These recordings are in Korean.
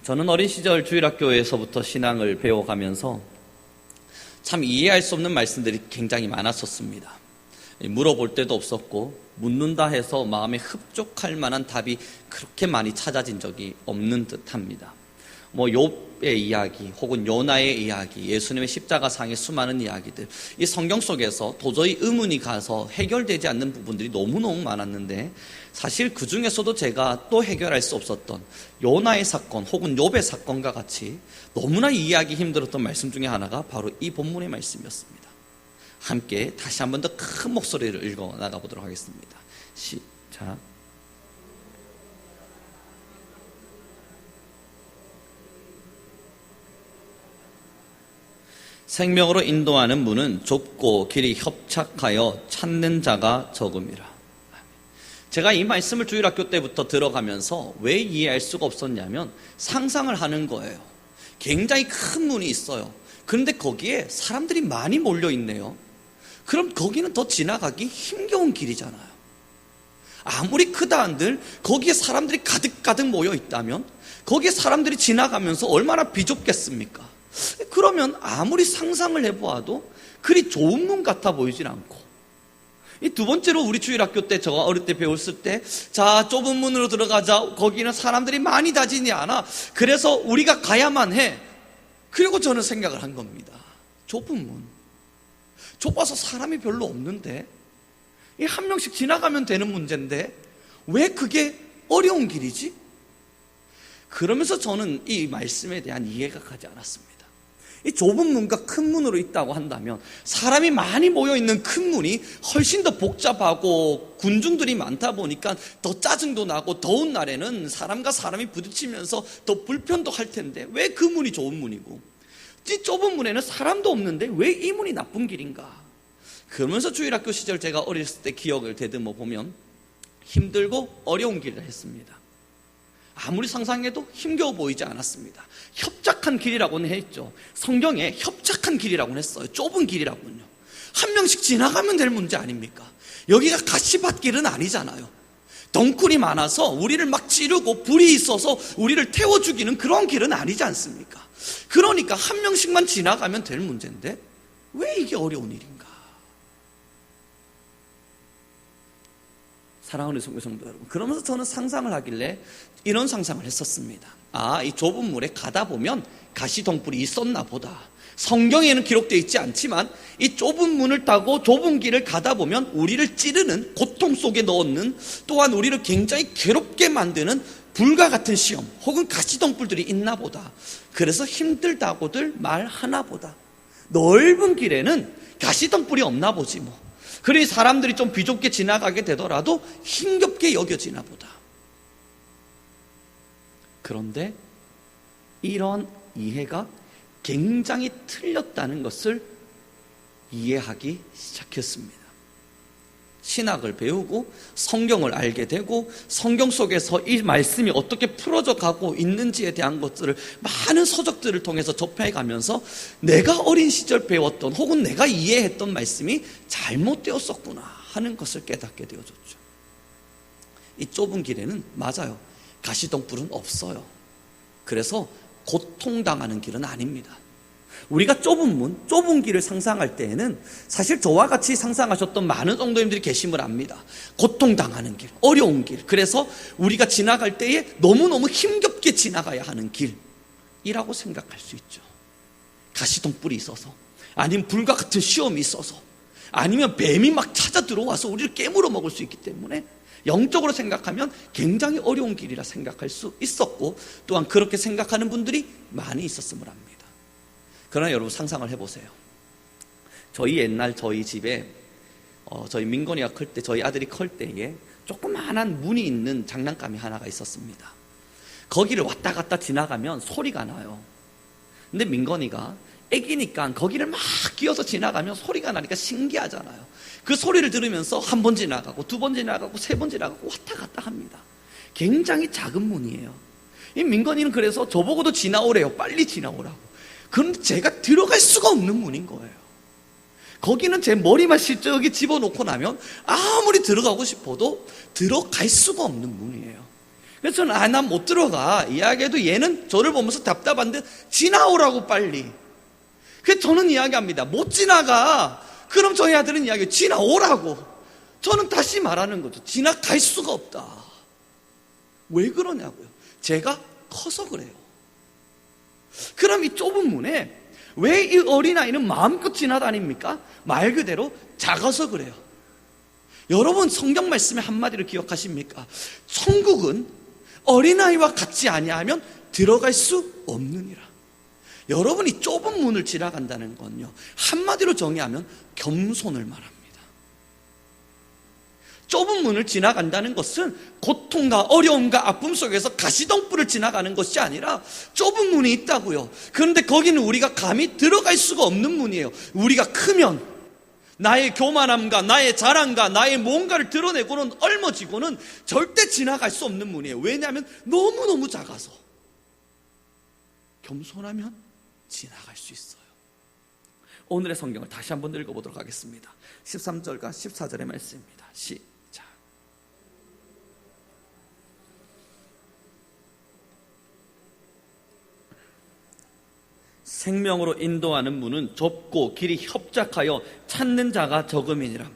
저는 어린 시절 주일학교에서부터 신앙을 배워가면서 참 이해할 수 없는 말씀들이 굉장히 많았었습니다. 물어볼 데도 없었고 묻는다 해서 마음에 흡족할 만한 답이 그렇게 많이 찾아진 적이 없는 듯합니다. 욥의 이야기 혹은 요나의 이야기, 예수님의 십자가상의 수많은 이야기들, 이 성경 속에서 도저히 의문이 가서 해결되지 않는 부분들이 너무너무 많았는데, 사실 그 중에서도 제가 또 해결할 수 없었던 요나의 사건 혹은 욥의 사건과 같이 너무나 이해하기 힘들었던 말씀 중에 하나가 바로 이 본문의 말씀이었습니다. 함께 다시 한 번 더 큰 목소리를 읽어 나가보도록 하겠습니다. 시작. 생명으로 인도하는 문은 좁고 길이 협착하여 찾는 자가 적음이라. 제가 이 말씀을 주일학교 때부터 들어가면서 왜 이해할 수가 없었냐면 상상을 하는 거예요. 굉장히 큰 문이 있어요. 그런데 거기에 사람들이 많이 몰려 있네요. 그럼 거기는 더 지나가기 힘겨운 길이잖아요. 아무리 크다 한들 거기에 사람들이 가득가득 모여 있다면 거기에 사람들이 지나가면서 얼마나 비좁겠습니까? 그러면 아무리 상상을 해보아도 그리 좋은 문 같아 보이질 않고, 이 두 번째로 우리 주일학교 때 제가 어릴 때 배웠을 때, 자 좁은 문으로 들어가자, 거기는 사람들이 많이 다니지 않아, 그래서 우리가 가야만 해. 그리고 저는 생각을 한 겁니다. 좁은 문, 좁아서 사람이 별로 없는데, 이 한 명씩 지나가면 되는 문제인데 왜 그게 어려운 길이지? 그러면서 저는 이 말씀에 대한 이해가 가지 않았습니다. 이 좁은 문과 큰 문으로 있다고 한다면 사람이 많이 모여있는 큰 문이 훨씬 더 복잡하고 군중들이 많다 보니까 더 짜증도 나고 더운 날에는 사람과 사람이 부딪히면서 더 불편도 할 텐데 왜 그 문이 좋은 문이고, 이 좁은 문에는 사람도 없는데 왜 이 문이 나쁜 길인가? 그러면서 주일학교 시절 제가 어렸을 때 기억을 되듬어 보면 힘들고 어려운 길을 했습니다. 아무리 상상해도 힘겨워 보이지 않았습니다. 협착한 길이라고는 했죠. 성경에 협착한 길이라고는 했어요. 좁은 길이라고는요. 한 명씩 지나가면 될 문제 아닙니까? 여기가 가시밭길은 아니잖아요. 덩굴이 많아서 우리를 막 찌르고 불이 있어서 우리를 태워 죽이는 그런 길은 아니지 않습니까? 그러니까 한 명씩만 지나가면 될 문제인데 왜 이게 어려운 일인가? 사랑하는 성도 여러분, 그러면서 저는 상상을 하길래 이런 상상을 했었습니다. 이 좁은 물에 가다 보면 가시덩굴이 있었나 보다. 성경에는 기록되어 있지 않지만 이 좁은 문을 타고 좁은 길을 가다 보면 우리를 찌르는, 고통 속에 넣는, 또한 우리를 굉장히 괴롭게 만드는 불과 같은 시험 혹은 가시덩굴들이 있나 보다. 그래서 힘들다고들 말하나 보다. 넓은 길에는 가시덩굴이 없나 보지 뭐. 그러니 사람들이 좀 비좁게 지나가게 되더라도 힘겹게 여겨지나 보다. 그런데 이런 이해가 굉장히 틀렸다는 것을 이해하기 시작했습니다. 신학을 배우고 성경을 알게 되고 성경 속에서 이 말씀이 어떻게 풀어져 가고 있는지에 대한 것들을 많은 서적들을 통해서 접해가면서 내가 어린 시절 배웠던 혹은 내가 이해했던 말씀이 잘못되었었구나 하는 것을 깨닫게 되어졌죠. 이 좁은 길에는 맞아요, 가시덩굴은 없어요. 그래서 고통당하는 길은 아닙니다. 우리가 좁은 문, 좁은 길을 상상할 때에는 사실 저와 같이 상상하셨던 많은 성도님들이 계심을 압니다. 고통당하는 길, 어려운 길, 그래서 우리가 지나갈 때에 너무너무 힘겹게 지나가야 하는 길이라고 생각할 수 있죠. 가시덩굴이 있어서, 아니면 불과 같은 시험이 있어서, 아니면 뱀이 막 찾아 들어와서 우리를 깨물어 먹을 수 있기 때문에 영적으로 생각하면 굉장히 어려운 길이라 생각할 수 있었고, 또한 그렇게 생각하는 분들이 많이 있었음을 합니다. 그러나 여러분 상상을 해보세요. 저희 집에 저희 민건이가 클 때, 저희 아들이 클 때에 조그마한 문이 있는 장난감이 하나가 있었습니다. 거기를 왔다 갔다 지나가면 소리가 나요. 근데 민건이가 애기니까 거기를 막 끼어서 지나가면 소리가 나니까 신기하잖아요. 그 소리를 들으면서 한 번 지나가고 두 번 지나가고 세 번 지나가고 왔다 갔다 합니다. 굉장히 작은 문이에요. 이 민건이는 그래서 저보고도 지나오래요. 빨리 지나오라고. 그런데 제가 들어갈 수가 없는 문인 거예요. 거기는 제 머리만 실적이 집어넣고 나면 아무리 들어가고 싶어도 들어갈 수가 없는 문이에요. 그래서 저는 난 못 들어가 이야기해도 얘는 저를 보면서 답답한데 지나오라고 빨리. 그래서 저는 이야기합니다. 못 지나가. 그럼 저희 아들은 이야기해요. 지나오라고. 저는 다시 말하는 거죠. 지나갈 수가 없다. 왜 그러냐고요. 제가 커서 그래요. 그럼 이 좁은 문에 왜 이 어린아이는 마음껏 지나다닙니까? 말 그대로 작아서 그래요. 여러분 성경 말씀의 한마디를 기억하십니까? 천국은 어린아이와 같이 아니하면 들어갈 수 없느니라. 여러분이 좁은 문을 지나간다는 건요, 한마디로 정의하면 겸손을 말합니다. 좁은 문을 지나간다는 것은 고통과 어려움과 아픔 속에서 가시덤불을 지나가는 것이 아니라 좁은 문이 있다고요. 그런데 거기는 우리가 감히 들어갈 수가 없는 문이에요. 우리가 크면 나의 교만함과 나의 자랑과 나의 뭔가를 드러내고는 얼머지고는 절대 지나갈 수 없는 문이에요. 왜냐하면 너무너무 작아서. 겸손하면 지나갈 수 있어요. 오늘의 성경을 다시 한번 읽어보도록 하겠습니다. 13절과 14절의 말씀입니다. 시작. 생명으로 인도하는 문은 좁고 길이 협착하여 찾는 자가 적음이니라.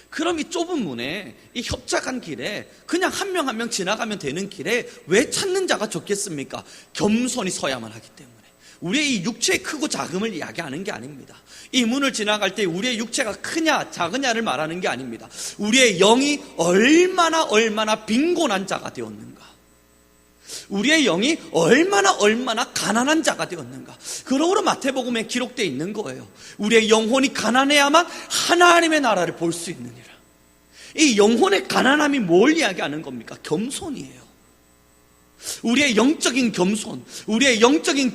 그럼 이 좁은 문에, 이 협착한 길에 그냥 한 명 한 명 지나가면 되는 길에 왜 찾는 자가 적겠습니까? 겸손히 서야만 하기 때문에. 우리의 이 육체의 크고 작음을 이야기하는 게 아닙니다. 이 문을 지나갈 때 우리의 육체가 크냐 작으냐를 말하는 게 아닙니다. 우리의 영이 얼마나 빈곤한 자가 되었는가, 우리의 영이 얼마나 가난한 자가 되었는가. 그러므로 마태복음에 기록되어 있는 거예요. 우리의 영혼이 가난해야만 하나님의 나라를 볼 수 있느니라. 이 영혼의 가난함이 뭘 이야기하는 겁니까? 겸손이에요. 우리의 영적인 겸손, 우리의 영적인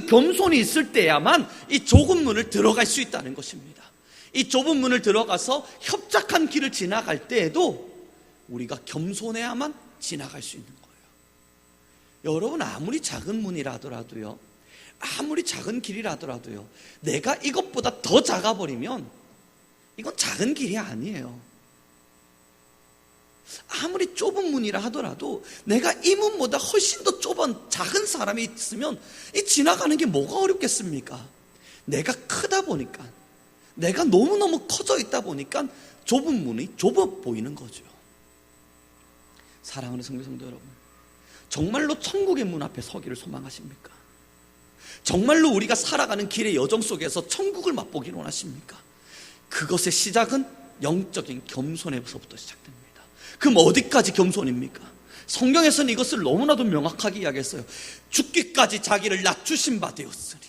겸손이 있을 때야만 이 좁은 문을 들어갈 수 있다는 것입니다. 이 좁은 문을 들어가서 협착한 길을 지나갈 때에도 우리가 겸손해야만 지나갈 수 있는 거예요. 여러분, 아무리 작은 문이라 하더라도요, 아무리 작은 길이라더라도요, 내가 이것보다 더 작아버리면 이건 작은 길이 아니에요. 아무리 좁은 문이라 하더라도 내가 이 문보다 훨씬 더 작은 사람이 있으면 이 지나가는 게 뭐가 어렵겠습니까? 내가 크다 보니까, 내가 너무너무 커져 있다 보니까 좁은 문이 좁아 보이는 거죠. 사랑하는 성도 여러분, 정말로 천국의 문 앞에 서기를 소망하십니까? 정말로 우리가 살아가는 길의 여정 속에서 천국을 맛보기를 원하십니까? 그것의 시작은 영적인 겸손에서부터 시작됩니다. 그럼 어디까지 겸손입니까? 성경에서는 이것을 너무나도 명확하게 이야기했어요. 죽기까지 자기를 낮추신 바 되었으니.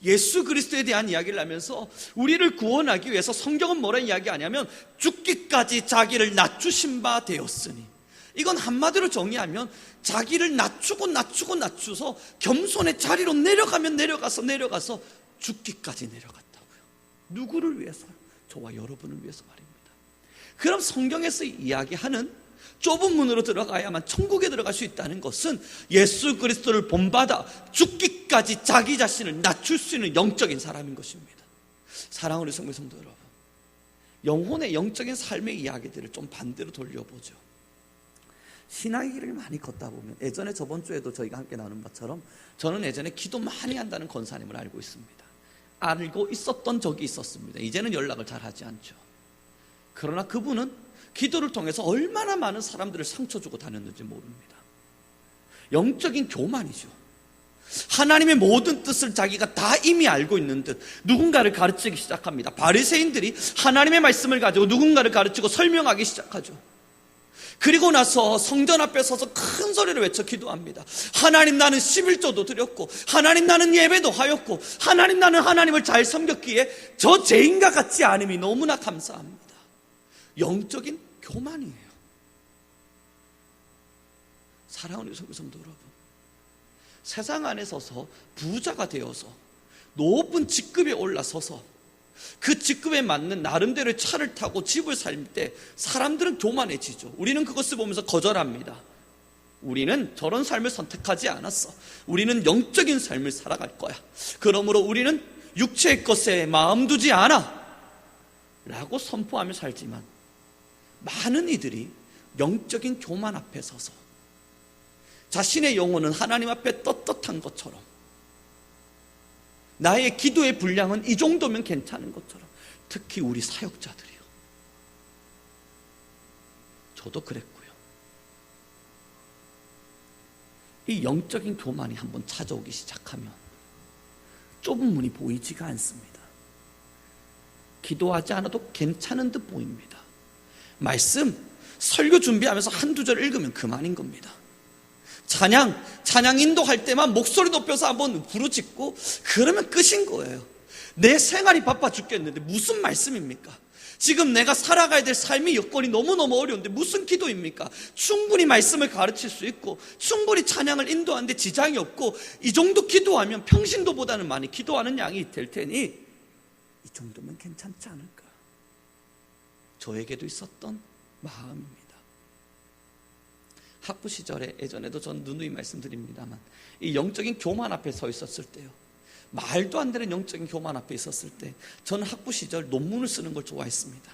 예수 그리스도에 대한 이야기를 하면서 우리를 구원하기 위해서 성경은 뭐라 이야기하냐면 죽기까지 자기를 낮추신 바 되었으니. 이건 한마디로 정의하면 자기를 낮추어서 겸손의 자리로 내려가서 죽기까지 내려갔다고요. 누구를 위해서요? 저와 여러분을 위해서 말입니다. 그럼 성경에서 이야기하는 좁은 문으로 들어가야만 천국에 들어갈 수 있다는 것은 예수 그리스도를 본받아 죽기까지 자기 자신을 낮출 수 있는 영적인 사람인 것입니다. 사랑하는 성도 여러분, 영혼의 영적인 삶의 이야기들을 좀 반대로 돌려보죠. 신앙의 길을 많이 걷다 보면, 예전에 저번 주에도 저희가 함께 나눈 것처럼 저는 예전에 기도 많이 한다는 권사님을 알고 있습니다. 알고 있었던 적이 있었습니다. 이제는 연락을 잘 하지 않죠. 그러나 그분은 기도를 통해서 얼마나 많은 사람들을 상처 주고 다녔는지 모릅니다. 영적인 교만이죠. 하나님의 모든 뜻을 자기가 다 이미 알고 있는 듯 누군가를 가르치기 시작합니다. 바리새인들이 하나님의 말씀을 가지고 누군가를 가르치고 설명하기 시작하죠. 그리고 나서 성전 앞에 서서 큰 소리를 외쳐 기도합니다. 하나님, 나는 11조도 드렸고, 하나님, 나는 예배도 하였고, 하나님, 나는 하나님을 잘 섬겼기에 저 죄인과 같지 않음이 너무나 감사합니다. 영적인 교만이에요. 사랑하는 성도 여러분, 세상 안에 서서 부자가 되어서 높은 직급에 올라서서 그 직급에 맞는 나름대로의 차를 타고 집을 살 때 사람들은 교만해지죠. 우리는 그것을 보면서 거절합니다. 우리는 저런 삶을 선택하지 않았어. 우리는 영적인 삶을 살아갈 거야. 그러므로 우리는 육체의 것에 마음 두지 않아 라고 선포하며 살지만, 많은 이들이 영적인 교만 앞에 서서 자신의 영혼은 하나님 앞에 떳떳한 것처럼, 나의 기도의 분량은 이 정도면 괜찮은 것처럼, 특히 우리 사역자들이요, 저도 그랬고요. 이 영적인 교만이 한번 찾아오기 시작하면 좁은 문이 보이지가 않습니다. 기도하지 않아도 괜찮은 듯 보입니다. 말씀, 설교 준비하면서 한두 절 읽으면 그만인 겁니다. 찬양 인도할 때만 목소리 높여서 한번 부르짖고 그러면 끝인 거예요. 내 생활이 바빠 죽겠는데 무슨 말씀입니까? 지금 내가 살아가야 될 삶의 여건이 너무너무 어려운데 무슨 기도입니까? 충분히 말씀을 가르칠 수 있고 충분히 찬양을 인도하는데 지장이 없고, 이 정도 기도하면 평신도보다는 많이 기도하는 양이 될 테니 이 정도면 괜찮지 않을까? 저에게도 있었던 마음입니다. 학부 시절에, 예전에도 전 누누이 말씀드립니다만, 이 영적인 교만 앞에 서 있었을 때요, 말도 안 되는 영적인 교만 앞에 있었을 때, 저는 학부 시절 논문을 쓰는 걸 좋아했습니다.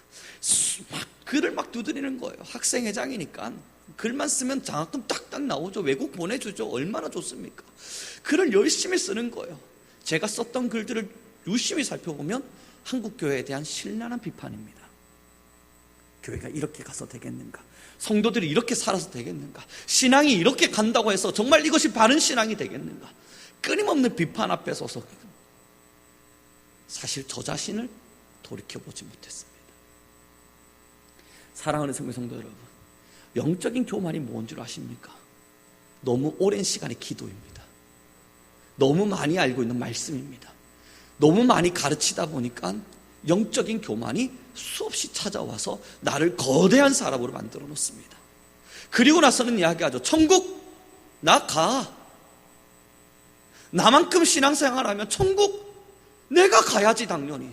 글을 막 두드리는 거예요. 학생회장이니까 글만 쓰면 장학금 딱딱 나오죠. 외국 보내주죠. 얼마나 좋습니까? 글을 열심히 쓰는 거예요. 제가 썼던 글들을 유심히 살펴보면 한국교회에 대한 신랄한 비판입니다. 교회가 이렇게 가서 되겠는가? 성도들이 이렇게 살아서 되겠는가? 신앙이 이렇게 간다고 해서 정말 이것이 바른 신앙이 되겠는가? 끊임없는 비판 앞에 서서 사실 저 자신을 돌이켜보지 못했습니다. 사랑하는 성도 여러분, 영적인 교만이 뭔 줄 아십니까? 너무 오랜 시간의 기도입니다. 너무 많이 알고 있는 말씀입니다. 너무 많이 가르치다 보니까 영적인 교만이 수없이 찾아와서 나를 거대한 사람으로 만들어 놓습니다. 그리고 나서는 이야기하죠. 천국 나 가. 나만큼 신앙생활하면 천국 내가 가야지 당연히.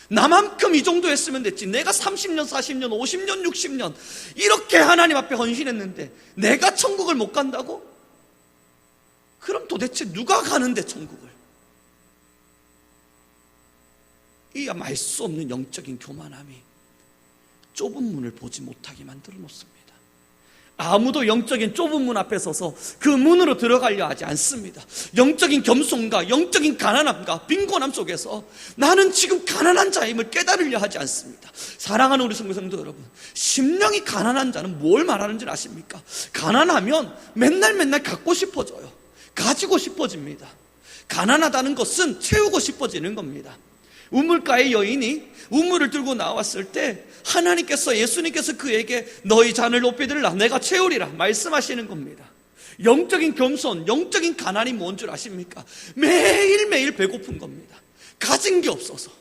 나만큼 이 정도 했으면 됐지. 내가 30년, 40년, 50년, 60년 이렇게 하나님 앞에 헌신했는데 내가 천국을 못 간다고? 그럼 도대체 누가 가는데 천국을? 이 말 수 없는 영적인 교만함이 좁은 문을 보지 못하게 만들어 놓습니다. 아무도 영적인 좁은 문 앞에 서서 그 문으로 들어가려 하지 않습니다. 영적인 겸손과 영적인 가난함과 빈곤함 속에서 나는 지금 가난한 자임을 깨달으려 하지 않습니다. 사랑하는 우리 성도 여러분, 심령이 가난한 자는 뭘 말하는지 아십니까? 가난하면 맨날 갖고 싶어져요. 가지고 싶어집니다. 가난하다는 것은 채우고 싶어지는 겁니다. 우물가의 여인이 우물을 들고 나왔을 때 예수님께서 그에게 너희 잔을 높이 들라 내가 채우리라 말씀하시는 겁니다. 영적인 겸손, 영적인 가난이 뭔 줄 아십니까? 매일매일 배고픈 겁니다. 가진 게 없어서.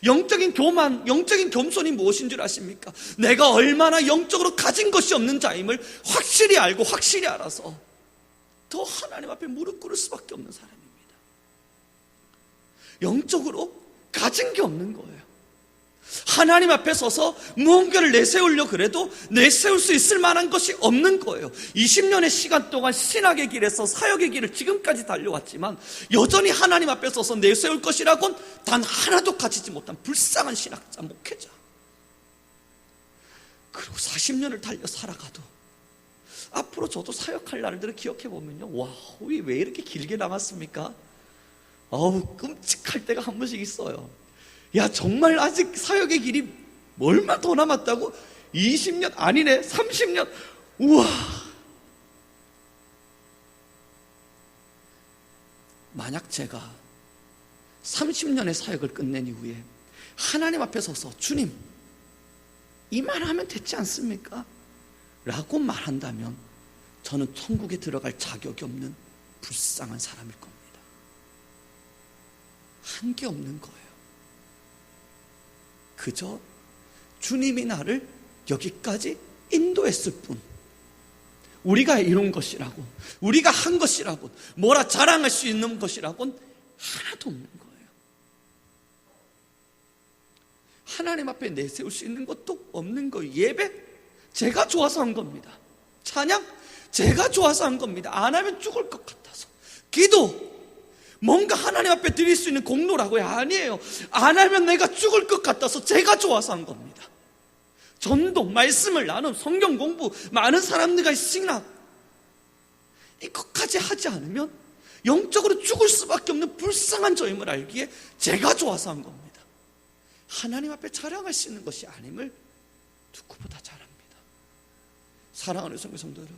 영적인 교만, 영적인 겸손이 무엇인 줄 아십니까? 내가 얼마나 영적으로 가진 것이 없는 자임을 확실히 알고 확실히 알아서 더 하나님 앞에 무릎 꿇을 수밖에 없는 사람입니다. 영적으로 가진 게 없는 거예요. 하나님 앞에 서서 무언가를 내세우려 그래도 내세울 수 있을 만한 것이 없는 거예요. 20년의 시간 동안 신학의 길에서 사역의 길을 지금까지 달려왔지만 여전히 하나님 앞에 서서 내세울 것이라곤 단 하나도 가지지 못한 불쌍한 신학자, 목회자. 그리고 40년을 달려 살아가도 앞으로 저도 사역할 날들을 기억해 보면요, 와, 왜 이렇게 길게 남았습니까? 끔찍할 때가 한 번씩 있어요. 야, 정말 아직 사역의 길이 얼마 더 남았다고? 20년? 아니네, 30년? 우와. 만약 제가 30년의 사역을 끝낸 이후에 하나님 앞에 서서 주님, 이만하면 됐지 않습니까? 라고 말한다면 저는 천국에 들어갈 자격이 없는 불쌍한 사람일 겁니다. 한 게 없는 거예요. 그저 주님이 나를 여기까지 인도했을 뿐, 우리가 이룬 것이라고, 우리가 한 것이라고, 뭐라 자랑할 수 있는 것이라고는 하나도 없는 거예요. 하나님 앞에 내세울 수 있는 것도 없는 거예요. 예배? 제가 좋아서 한 겁니다. 찬양? 제가 좋아서 한 겁니다. 안 하면 죽을 것 같아서. 기도? 뭔가 하나님 앞에 드릴 수 있는 공로라고요? 아니에요. 안 하면 내가 죽을 것 같아서 제가 좋아서 한 겁니다. 전도, 말씀을 나눔, 성경 공부, 많은 사람들과 신학, 이것까지 하지 않으면 영적으로 죽을 수밖에 없는 불쌍한 저임을 알기에 제가 좋아서 한 겁니다. 하나님 앞에 자랑할 수 있는 것이 아님을 누구보다 잘 압니다. 사랑하는 성도 여러분,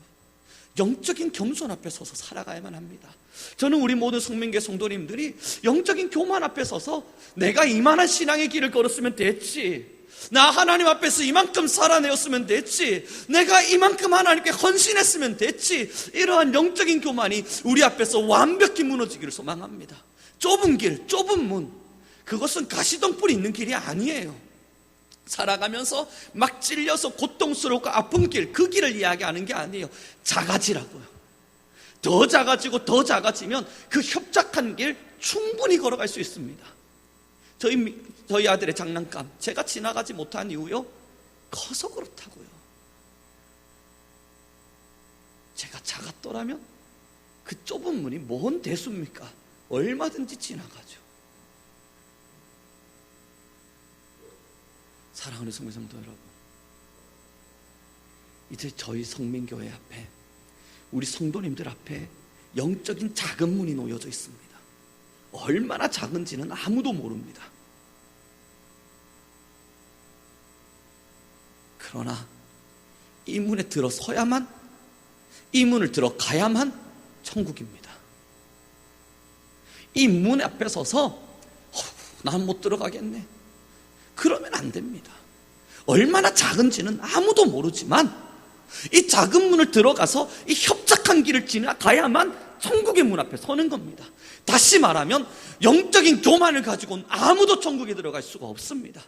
영적인 겸손 앞에 서서 살아가야만 합니다. 저는 우리 모든 성민교회 성도님들이 영적인 교만 앞에 서서 내가 이만한 신앙의 길을 걸었으면 됐지, 나 하나님 앞에서 이만큼 살아내었으면 됐지, 내가 이만큼 하나님께 헌신했으면 됐지, 이러한 영적인 교만이 우리 앞에서 완벽히 무너지기를 소망합니다. 좁은 길, 좁은 문, 그것은 가시덤불이 있는 길이 아니에요. 살아가면서 막 찔려서 고통스럽고 아픈 길, 그 길을 이야기하는 게 아니에요. 작아지라고요. 더 작아지고 더 작아지면 그 협착한 길 충분히 걸어갈 수 있습니다. 저희 아들의 장난감, 제가 지나가지 못한 이유요, 커서 그렇다고요. 제가 작았더라면 그 좁은 문이 뭔 대수입니까? 얼마든지 지나가죠. 사랑하는 성도 여러분, 이제 저희 성민교회 앞에, 우리 성도님들 앞에 영적인 작은 문이 놓여져 있습니다. 얼마나 작은지는 아무도 모릅니다. 그러나 이 문에 들어서야만, 이 문을 들어가야만 천국입니다. 이 문 앞에 서서 난 못 들어가겠네, 그러면 안 됩니다. 얼마나 작은지는 아무도 모르지만 이 작은 문을 들어가서 이 협착한 길을 지나가야만 천국의 문 앞에 서는 겁니다. 다시 말하면 영적인 교만을 가지고는 아무도 천국에 들어갈 수가 없습니다.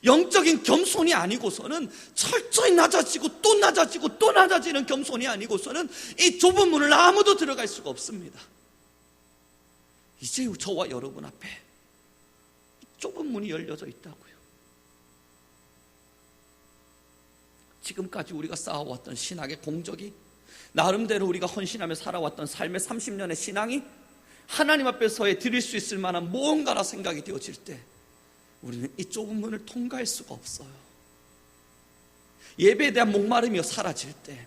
영적인 겸손이 아니고서는, 철저히 낮아지고 또 낮아지고 또 낮아지는 겸손이 아니고서는 이 좁은 문을 아무도 들어갈 수가 없습니다. 이제 저와 여러분 앞에 좁은 문이 열려져 있다고요. 지금까지 우리가 쌓아왔던 신학의 공적이, 나름대로 우리가 헌신하며 살아왔던 삶의 30년의 신앙이 하나님 앞에서의 드릴 수 있을 만한 무언가라 생각이 되어질 때 우리는 이 좁은 문을 통과할 수가 없어요. 예배에 대한 목마름이 사라질 때,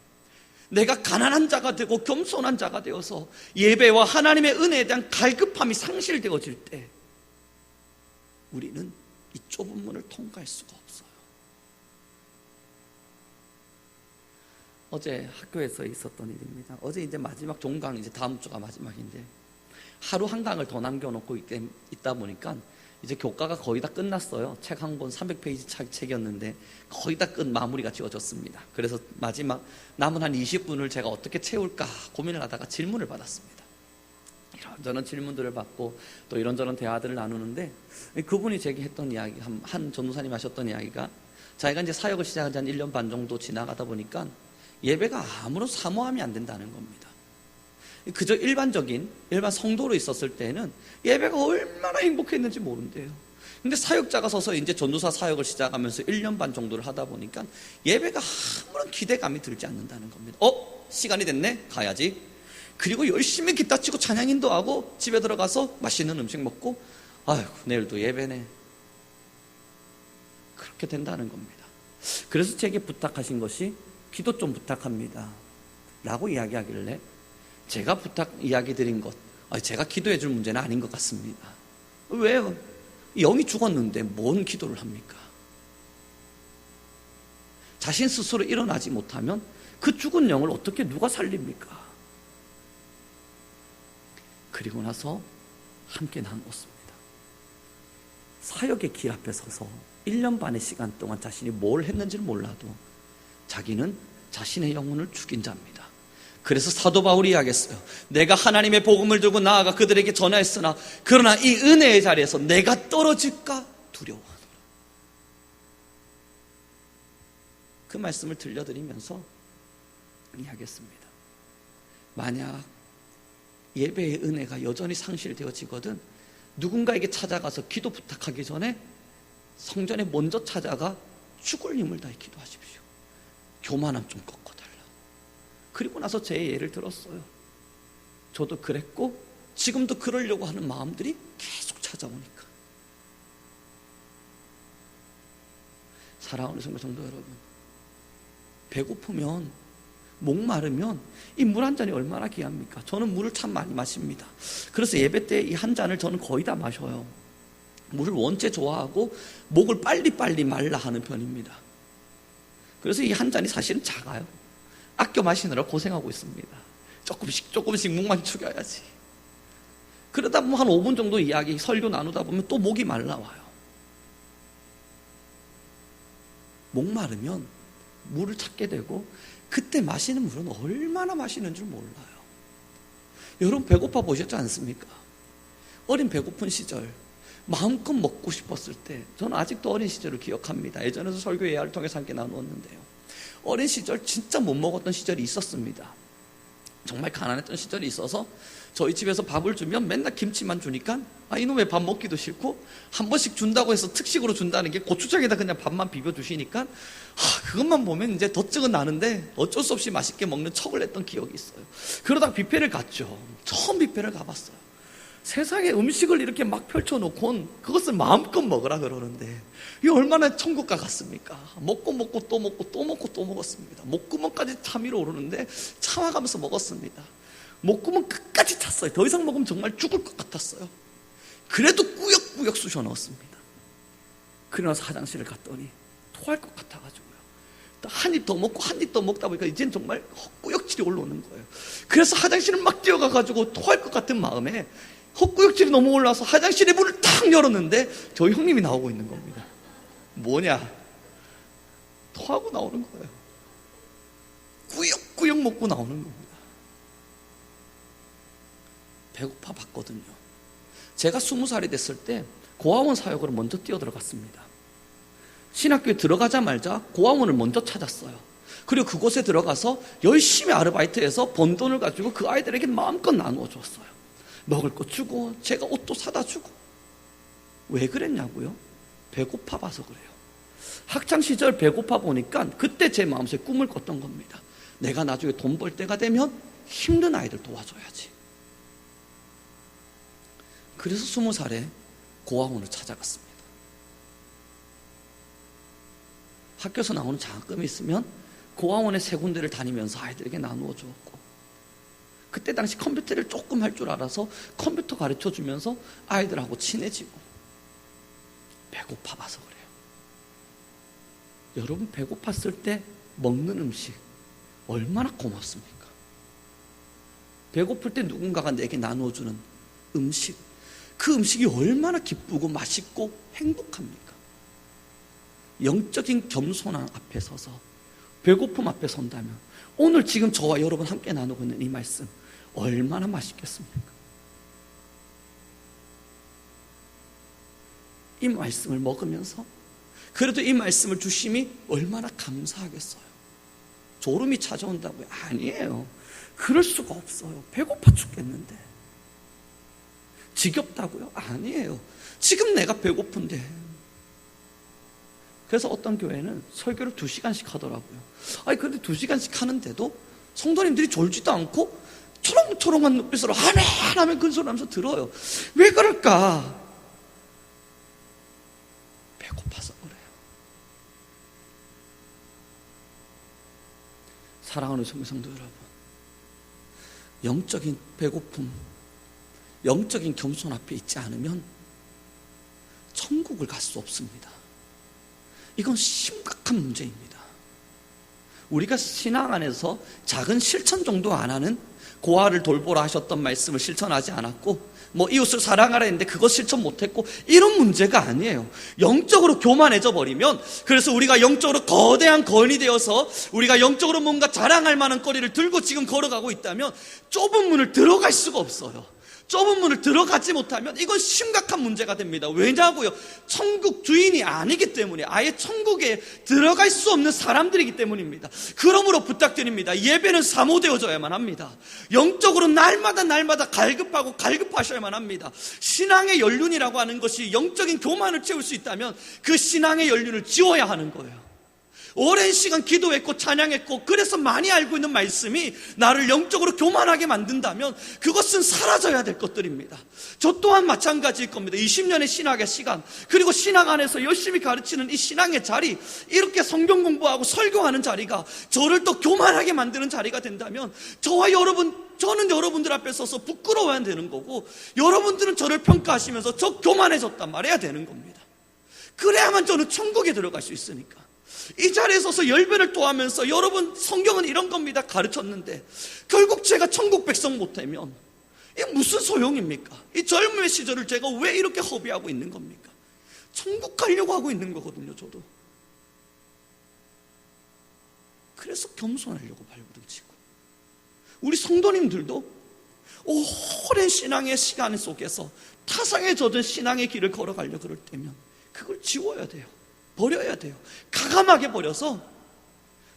내가 가난한 자가 되고 겸손한 자가 되어서 예배와 하나님의 은혜에 대한 갈급함이 상실되어질 때 우리는 이 좁은 문을 통과할 수가 없어요. 어제 학교에서 있었던 일입니다. 어제 이제 마지막 종강, 이제 다음 주가 마지막인데 하루 한 강을 더 남겨놓고 있다 보니까 이제 교과가 거의 다 끝났어요. 책 한 권 300페이지 책이었는데 거의 다 마무리가 지어졌습니다. 그래서 마지막 남은 한 20분을 제가 어떻게 채울까 고민을 하다가 질문을 받았습니다. 이런저런 질문들을 받고 또 이런저런 대화들을 나누는데, 그분이 제게 했던 이야기, 한 전도사님 하셨던 이야기가, 자기가 이제 사역을 시작한 지 한 1년 반 정도 지나가다 보니까 예배가 아무런 사모함이 안 된다는 겁니다. 그저 일반 성도로 있었을 때는 예배가 얼마나 행복했는지 모른대요. 근데 사역자가 서서 이제 전도사 사역을 시작하면서 1년 반 정도를 하다 보니까 예배가 아무런 기대감이 들지 않는다는 겁니다. 시간이 됐네, 가야지. 그리고 열심히 기타 치고 찬양 인도하고 집에 들어가서 맛있는 음식 먹고, 아이고 내일도 예배네, 그렇게 된다는 겁니다. 그래서 제게 부탁하신 것이, 기도 좀 부탁합니다 라고 이야기하길래 제가 이야기 드린 것, 제가 기도해 줄 문제는 아닌 것 같습니다. 왜요? 영이 죽었는데 뭔 기도를 합니까? 자신 스스로 일어나지 못하면 그 죽은 영을 어떻게 누가 살립니까? 그리고 나서 함께 나눴습니다. 사역의 길 앞에 서서 1년 반의 시간 동안 자신이 뭘 했는지는 몰라도 자기는 자신의 영혼을 죽인 자입니다. 그래서 사도 바울이 이야기했어요. 내가 하나님의 복음을 들고 나아가 그들에게 전하였으나 그러나 이 은혜의 자리에서 내가 떨어질까 두려워하노라. 그 말씀을 들려드리면서 이야기했습니다. 만약 예배의 은혜가 여전히 상실되어지거든 누군가에게 찾아가서 기도 부탁하기 전에 성전에 먼저 찾아가 죽을 힘을 다해 기도하십시오. 교만함 좀 꺾어달라. 그리고 나서 제 예를 들었어요. 저도 그랬고 지금도 그러려고 하는 마음들이 계속 찾아오니까. 사랑하는 성도 여러분, 배고프면, 목마르면 이 물 한 잔이 얼마나 귀합니까? 저는 물을 참 많이 마십니다. 그래서 예배 때 이 한 잔을 저는 거의 다 마셔요. 물을 원체 좋아하고 목을 빨리빨리 말라 하는 편입니다. 그래서 이 한 잔이 사실은 작아요. 아껴 마시느라 고생하고 있습니다. 조금씩 목만 축여야지. 그러다 보면 한 5분 정도 이야기, 설교 나누다 보면 또 목이 말라와요. 목마르면 물을 찾게 되고 그때 마시는 물은 얼마나 마시는 줄 몰라요. 여러분 배고파 보셨지 않습니까? 어린 배고픈 시절 마음껏 먹고 싶었을 때, 저는 아직도 어린 시절을 기억합니다. 예전에도 설교 예화를 통해서 함께 나누었는데요, 어린 시절 진짜 못 먹었던 시절이 있었습니다. 정말 가난했던 시절이 있어서 저희 집에서 밥을 주면 맨날 김치만 주니까 이놈의 밥 먹기도 싫고, 한 번씩 준다고 해서 특식으로 준다는 게 고추장에다 그냥 밥만 비벼주시니까 그것만 보면 이제 덧증은 나는데 어쩔 수 없이 맛있게 먹는 척을 했던 기억이 있어요. 그러다가 뷔페를 갔죠. 처음 뷔페를 가봤어요. 세상에 음식을 이렇게 막 펼쳐놓고 그것을 마음껏 먹으라 그러는데 이게 얼마나 천국과 같습니까? 먹고 또 먹고 또 먹고 또 먹었습니다. 목구멍까지 참 위로 오르는데 참아가면서 먹었습니다. 목구멍 끝까지 찼어요. 더 이상 먹으면 정말 죽을 것 같았어요. 그래도 꾸역꾸역 쑤셔 넣었습니다. 그러나서 화장실을 갔더니 토할 것 같아가지고요, 한 입 더 먹고 한 입 더 먹다 보니까 이젠 정말 헛구역질이 올라오는 거예요. 그래서 화장실을 막 뛰어가가지고 토할 것 같은 마음에 헛구역질이 너무 올라와서 화장실의 문을 탁 열었는데 저희 형님이 나오고 있는 겁니다. 뭐냐? 토하고 나오는 거예요. 꾸역꾸역 먹고 나오는 겁니다. 배고파 봤거든요. 제가 20살이 됐을 때 고아원 사역으로 먼저 뛰어들어갔습니다. 신학교에 들어가자마자 고아원을 먼저 찾았어요. 그리고 그곳에 들어가서 열심히 아르바이트해서 번 돈을 가지고 그 아이들에게 마음껏 나누어 줬어요. 먹을 거 주고 제가 옷도 사다 주고. 왜 그랬냐고요? 배고파 봐서 그래요. 학창시절 배고파 보니까 그때 제 마음속에 꿈을 꿨던 겁니다. 내가 나중에 돈 벌 때가 되면 힘든 아이들 도와줘야지. 그래서 20살에 고아원을 찾아갔습니다. 학교에서 나오는 장학금이 있으면 고아원에 3군데를 다니면서 아이들에게 나누어 주었고, 그때 당시 컴퓨터를 조금 할 줄 알아서 컴퓨터 가르쳐 주면서 아이들하고 친해지고. 배고파 봐서 그래요. 여러분 배고팠을 때 먹는 음식 얼마나 고맙습니까? 배고플 때 누군가가 내게 나누어주는 음식, 그 음식이 얼마나 기쁘고 맛있고 행복합니까? 영적인 겸손함 앞에 서서 배고픔 앞에 선다면 오늘 지금 저와 여러분 함께 나누고 있는 이 말씀 얼마나 맛있겠습니까? 이 말씀을 먹으면서 그래도 이 말씀을 주심이 얼마나 감사하겠어요. 졸음이 찾아온다고요? 아니에요. 그럴 수가 없어요. 배고파 죽겠는데. 지겹다고요? 아니에요. 지금 내가 배고픈데. 그래서 어떤 교회는 설교를 2시간씩 하더라고요. 그런데 2시간씩 하는데도 성도님들이 졸지도 않고 초롱초롱한 눈빛으로 아멘 하면 근소리하면서 들어요. 왜 그럴까? 배고파서 그래요. 사랑하는 성도 여러분, 영적인 배고픔, 영적인 겸손 앞에 있지 않으면 천국을 갈 수 없습니다. 이건 심각한 문제입니다. 우리가 신앙 안에서 작은 실천 정도 안 하는, 고아를 돌보라 하셨던 말씀을 실천하지 않았고, 이웃을 사랑하라 했는데 그거 실천 못했고, 이런 문제가 아니에요. 영적으로 교만해져 버리면, 그래서 우리가 영적으로 거대한 건이 되어서 우리가 영적으로 뭔가 자랑할 만한 거리를 들고 지금 걸어가고 있다면 좁은 문을 들어갈 수가 없어요. 좁은 문을 들어가지 못하면 이건 심각한 문제가 됩니다. 왜냐고요? 천국 주인이 아니기 때문에, 아예 천국에 들어갈 수 없는 사람들이기 때문입니다. 그러므로 부탁드립니다. 예배는 사모되어져야만 합니다. 영적으로 날마다 갈급하고 갈급하셔야만 합니다. 신앙의 연륜이라고 하는 것이 영적인 교만을 채울 수 있다면 그 신앙의 연륜을 지워야 하는 거예요. 오랜 시간 기도했고 찬양했고 그래서 많이 알고 있는 말씀이 나를 영적으로 교만하게 만든다면 그것은 사라져야 될 것들입니다. 저 또한 마찬가지일 겁니다. 20년의 신학의 시간, 그리고 신학 안에서 열심히 가르치는 이 신앙의 자리, 이렇게 성경 공부하고 설교하는 자리가 저를 또 교만하게 만드는 자리가 된다면 저는 여러분들 앞에 서서 부끄러워야 되는 거고, 여러분들은 저를 평가하시면서 저 교만해졌단 말해야 되는 겁니다. 그래야만 저는 천국에 들어갈 수 있으니까. 이 자리에 서서 열변을 토하면서 여러분 성경은 이런 겁니다 가르쳤는데 결국 제가 천국 백성 못하면 이게 무슨 소용입니까? 이 젊음의 시절을 제가 왜 이렇게 허비하고 있는 겁니까? 천국 가려고 하고 있는 거거든요. 저도 그래서 겸손하려고 발버둥치고, 우리 성도님들도 오랜 신앙의 시간 속에서 타상에 젖은 신앙의 길을 걸어가려고 그럴 때면 그걸 지워야 돼요. 버려야 돼요. 가감하게 버려서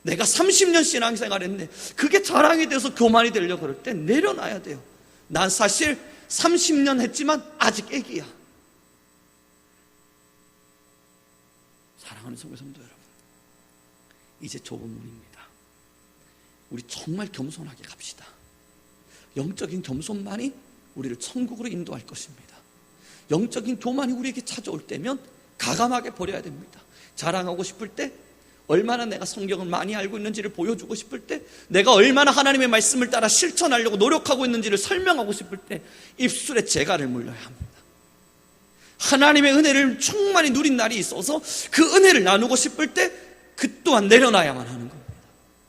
내가 30년 신앙생활 했네, 그게 자랑이 돼서 교만이 되려고 그럴 때 내려놔야 돼요. 난 사실 30년 했지만 아직 애기야. 사랑하는 성도 여러분, 이제 좁은 문입니다. 우리 정말 겸손하게 갑시다. 영적인 겸손만이 우리를 천국으로 인도할 것입니다. 영적인 교만이 우리에게 찾아올 때면 가감하게 버려야 됩니다. 자랑하고 싶을 때, 얼마나 내가 성경을 많이 알고 있는지를 보여주고 싶을 때, 내가 얼마나 하나님의 말씀을 따라 실천하려고 노력하고 있는지를 설명하고 싶을 때 입술에 재갈을 물려야 합니다. 하나님의 은혜를 충만히 누린 날이 있어서 그 은혜를 나누고 싶을 때 그 또한 내려놔야만 하는 겁니다.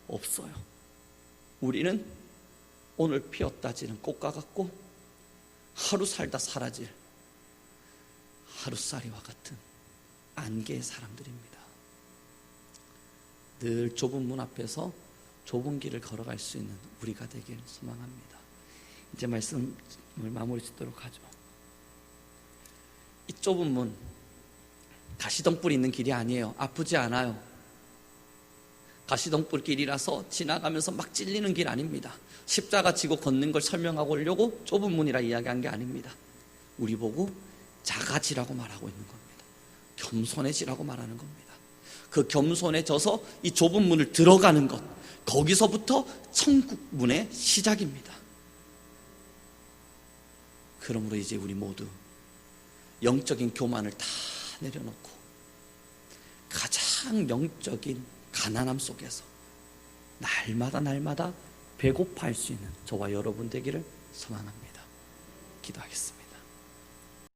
없어요. 우리는 오늘 피었다 지는 꽃과 같고 하루 살다 사라질 하루살이와 같은 안개의 사람들입니다. 늘 좁은 문 앞에서 좁은 길을 걸어갈 수 있는 우리가 되길 소망합니다. 이제 말씀을 마무리 짓도록 하죠. 이 좁은 문, 가시덤불이 있는 길이 아니에요. 아프지 않아요. 가시덤불 길이라서 지나가면서 막 찔리는 길 아닙니다. 십자가 지고 걷는 걸 설명하고 오려고 좁은 문이라 이야기한 게 아닙니다. 우리 보고 작아지라고 말하고 있는 겁니다. 겸손해지라고 말하는 겁니다. 그 겸손해져서 이 좁은 문을 들어가는 것, 거기서부터 천국 문의 시작입니다. 그러므로 이제 우리 모두 영적인 교만을 다 내려놓고 가장 영적인 가난함 속에서 날마다 배고파할 수 있는 저와 여러분 되기를 소망합니다. 기도하겠습니다.